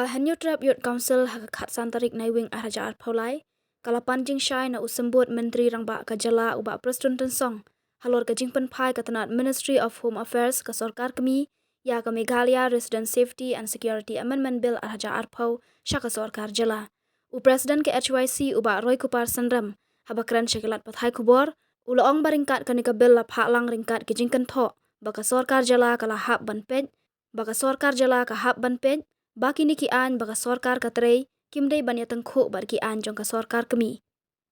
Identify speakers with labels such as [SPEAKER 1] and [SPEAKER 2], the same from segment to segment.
[SPEAKER 1] Hanyu Trap Youth Council hakat santarik naiwing araja arpaulai. Kala panjing syai na usembut Menteri Rangba Kajala ubak Prestun Tensong. Halor kajing penpai katanat Ministry of Home Affairs ke Sorkar kami. Ya ke Meghalaya Resident Safety and Security Amendment Bill araja arpau syaka Sorkar Jala. Presiden ke HYC ubak Roy Kupar Sandram. Habakran syakilat pathai kubor. Ulaong baringkat kanika bill lap hak lang ringkat kajing kentok. Baka Sorkar Jala kala hak ban pej. Baka Sorkar Jala ka hak ban pej. Baki ni kian baka Sorkar katrei kimdei banya tengkuk bar kian jong ka Sorkar kami.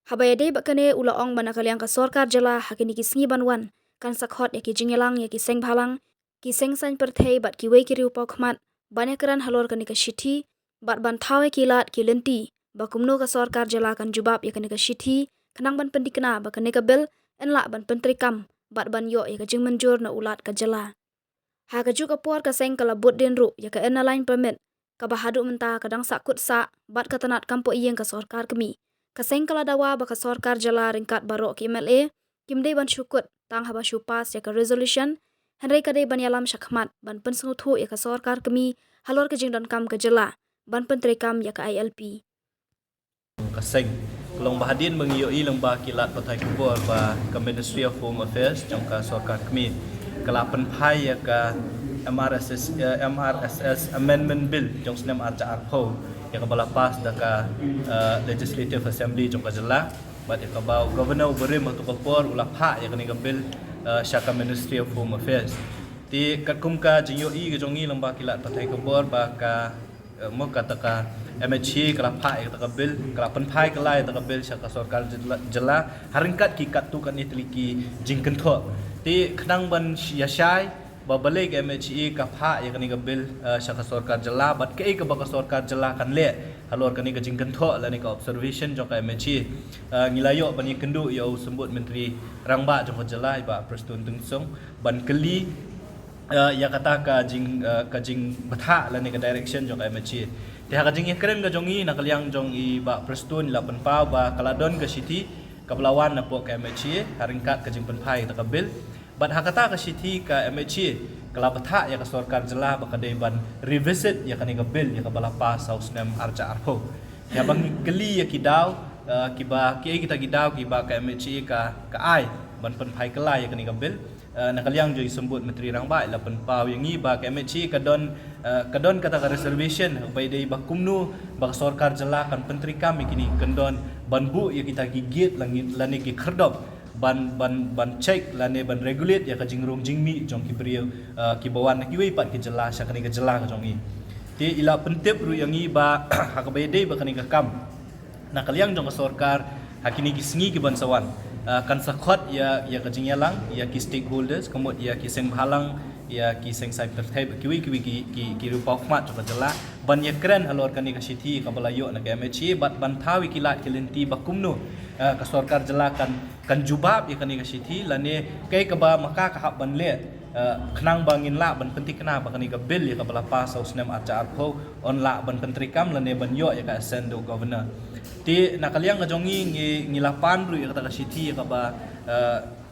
[SPEAKER 1] Habayade bakane ulaong banakaliang ka Sorkar Jala hakini kisngi banwan kan sakhot ya ki jingelang ya ki seng bhalang ki seng san perthei bat ki wei ki riu pau khmat banya keran halor kanika shithi bat ban thawe kilat ki lenti bakumno ka Sorkar Jala kan jubab ya kanika shithi kanang ban pendikna bakane ka bel enla ban pentrikam bat ban yo ya ka jing menjur na ulat ka Jala. Ha ka juga puar ka seng kala bot den ru ya ka ena line permit kabahadu menta kadang sakut sa bat katanat kampo iyeng ka Sorkar kami. Kaseng kala dawa baka Sorkar Jala ringkat barok ki MLA kimdei ban syukut tang haba syupas ya ka resolution henrei kadei ban yalam syakmat ban pensenguthu ya ka Sorkar kami halor ke jingdon kam ka Jala ban pentrekam ya ka ILP.
[SPEAKER 2] Kaseng kelong bahadin mengiyoi lembah kilat patai kubur ba ke Ministry of Home Affairs jong ka Sorkar kami kelapan pai ya ka MRSS Amendment Bill jong senam arca arpo yang kebala pas daka Legislative Assembly jong ka Jala bat ya kabau Governor berim untuk kapor ulah hak yang kini bill syaka Ministry of Home Affairs ti kakum ka jingyoi ke jongi lembah kilat patai kubur ba ka mo kataka MHC kala pai ka bill kala penpai kala ta bill syaka Sorkar Jala haringkat ki katu kan itliki jingken tho ti khnang ban yashai babalik MHE ka pha ya kani ka bill syaka Sorkar Jala bat ke ka baka Sorkar Jala kan le halor kani ka jingkan tho la ni ka observation jong ka MHE ngilayo bani kendu ya sembut Menteri Rangba jong Jala ba Prestun Tungsong ban keli ya kata ka jing batha la ni ka direction jong ka MHE ti ha ka jing keren ka jongi nakaliang jong i ba Prestun la penpa ba kaladon ka city kablawan na po ka MHE haringkat ka jing penpai ta ka bill bat hakata ka sithi ka MHC kala batha ya ka Sorkar Jala baka dei ban revisit ya kani ka bill ya ka balapa saus nem arca arpo ya bang geli ya kidaw kiba ki kita kidaw kiba ka MHC ka ai ban pen pai kala ya kani ka bill nakaliang jo sembut Menteri Rangba la pen pau yang iba ka MHC kadon kata ka reservation bai dei bakumnu baka Sorkar Jala kan pentri kami kini kendon banbu ya kita gigit langit lani ki kherdop ban check lane ban regulate ya ka jingrong jingmi jong ki brio ki bawan ki wei pat ki Jala sya kani ka Jala ka jongi ti ila pentep ru yangi ba hakabede ba kani ka kam na kaliang jong ka Sorkar hakini ki sngi ki bansawan kan sakhot ya ka jingyalang ya ki stakeholders kemot ya ki seng bhalang ya ki seng sai perthai ki wei ki rupa khmat jong ka Jala ban ya kren halor kani ka sithi ka balayo na ka MHC bat ban thawi kilat ki lenti bakumno ka Sorkar Jala kan jubab ya kani ka sithi lane kai ka ba maka ka hab ban le khnang bangin la ban pentik kena ba kani ka bill ya ka bala pa saus nem arca arpo on la ban pentrikam lane ban yo ya ka sendo governor ti nakaliang ka jongi ngilapan ru ya ka sithi ya ka ba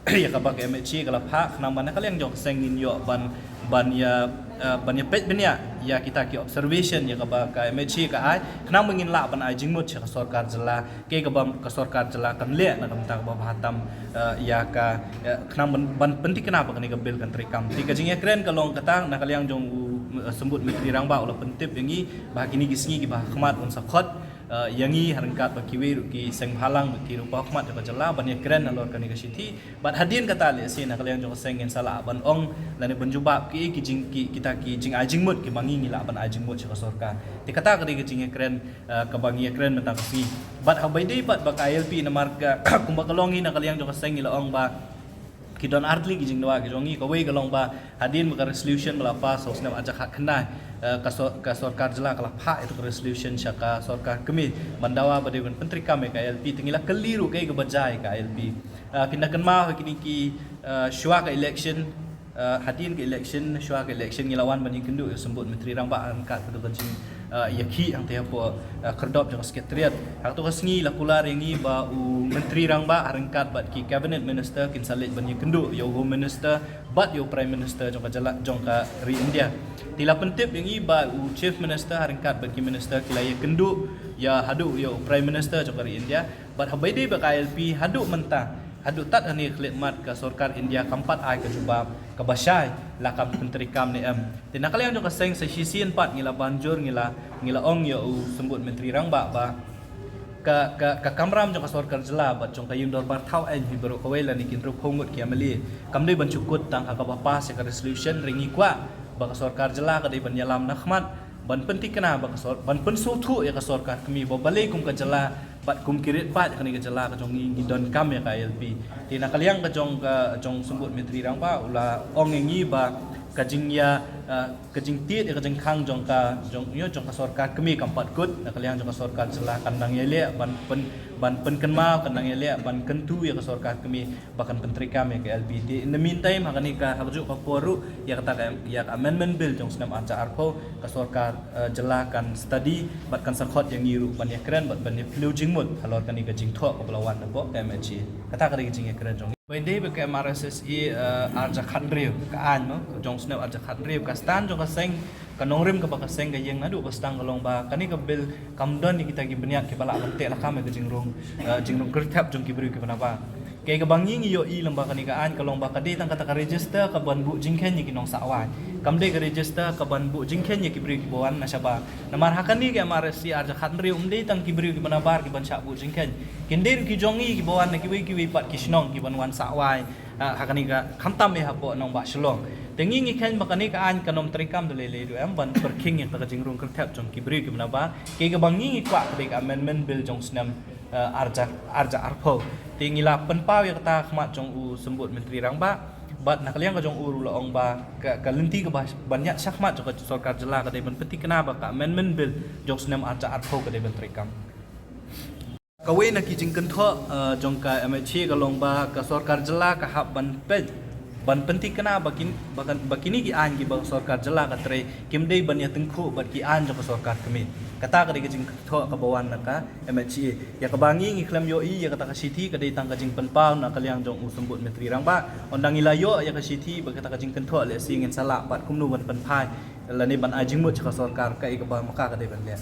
[SPEAKER 2] ya ka ba ka MHC kala pha khnang ban nakaliang jong sengin yo ban ya pet benya ya kita ki observation ya ka ba ka MHC ka ai khnang mengin la ban ai jingmut ka Sorkar Jala ke ka ba ka Sorkar Jala kan le na kam ta ba hatam ya ka khnang ban penting kenapa kan ka bill kan trikam ti ka jingya kren ka long kata na kaliang jong sembut Menteri Rangba ulah pentip yangi ba kini gisngi ki ba khmat on sakhot yangi harangkat ba kiwi ki seng halang ki rupa khmat ka Jala ban ya kren alor kan ka sithi bat hadin kata le sin na kaliang jong sengen sala ban ong lane benjubab ki jing kita ki jing ajing mut ki mangi ngila ban ajing mut ka Sorkar ti kata ka ki jing kren ka bangi kren mentang si bat habai dei bat ba ILP na marka kumba kalongi na kaliang jong seng ngila ong ba kidon artli ki jing doa ki jongi ka wei kalong ba hadin ba resolution bala pa sos na ajak hak kena ka Sorkar Jala kala pha itu resolution syaka Sorkar kami mandawa ba dewan pentri kami ka ILP tingila keliru kai ka bajai ka ILP kinakan ma kini ki syua ka election hadin ke election syua ke election ngilawan bani kendu sembut Menteri Rangba angkat pada kecing yaki ang tiap po kerdop jong sekretariat hak tu kasngi lakular yang ni ba u menteri rang ba arengkat bat ki cabinet minister kin salit ban ye kendu yo home minister bat yo prime minister jong ka jalak jong ka ri India tila pentip yang ni ba u chief minister arengkat bat ki minister kila ye kendu ya hadu yo prime minister jong ka ri India bat habaide ba KLP hadu mentah hadu tat ani khidmat ka sarkar India kampat ai ka jubab ka basyai lakam menteri kam ni tina kalian jong ka seng sa sisian pat ngila banjur ngila ong yo sembut menteri rang ba ka kamram jong ka sarkar jela bat jong ka yundor par thau en hi baro kawela ni kinru phongut ki amali kamdei ban cukut tang ka bapa se ka resolution ringi kwa ba ka sarkar jela ka dei ban yalam nakhmat ban penting kena ba ka sor ban pen sothu ya ka sarkar kami ba balai kum ka jela bat kum kirit pat kani ka jela ka jong ngi don kam ya KLP tina kaliang ka jong sembut menteri rang ba ula ong ngi ba kajing ya kajing tiet ya kajing khang jong ka sarkar kami kampat kut na kaliang jong ka sarkar jela kandang yele ban pen kenma kandang yele ban kentu ya ka sarkar kami bahkan menteri kami KLP in the meantime hakani ka hakju ka poru ya kata ya amendment bill jong senam anca arpo ka sarkar jela kan study bat kan sarkhot yang ngiru ban ya keren bat ban ya flu jingmut halor kani ka jing tho ka belawan bo KMHC kata ka jing ya keren jong Pwede ba kay MRSSE arja khandriw kaan no jong snap arja khandriw kastan jong kaseng kanongrim ka ba kaseng gayeng adu bastang kalong ba kani ka bil kamdon ni kita gi beniat ki bala ante la kam ka jingrong kertap jong ki beri ki ba kay ka banging yo i lamba kani ka an kalong ba kadi tang kata ka register ka ban bu jingkhen ni ki nong sawai kamde ka register ka ban bu jingkhen ni ki beri ki bawan na saba namar hakani ka MRSSE arja khandriw umde tang ki beri ki bar ki ban sha bu jingkhen kindir ki jongi ki bawan na ki wi pat ki snong ki ban wan sawai hakani ka khamtam me hapo nong ba shlong tengi ngi khen bakani ka an kanom trikam dole le do am ban perking ya ka jingrung kertap jong ki beri ki ba ke ga bangi ngi kwa ka amendment bill jong snam arja arpo tingila penpaw ya kata khmat jong u sembut menteri rang ba bat nak liang ka jong uru la ong ba ka lenti ka banyak sakmat jong ka sarkar jela ka dei ban peti kenapa ka amendment bill jong snam arja arpo ka dei ban trikam kawai nak kijing kentho jong ka MHC ka long ba ka sarkar jela ka hab ban penting kena bakini ki an ki bang sarkar jela ka tre kimdei ban ya tengkhu bat ki an jong ka sarkar kami kata ka dei kijing tho ka bawan na ka MHC ya ka bangi ngi klam yo i ya kata ka city ka dei tang ka jing penpaw na kaliang jong usembut menteri rang ba ondang ilayo ya ka city ba kata ka jing kentho le singin sala bat kumnu ban penpai la ni ban ajing mut ka sarkar ka i ka ba maka ka dei ban le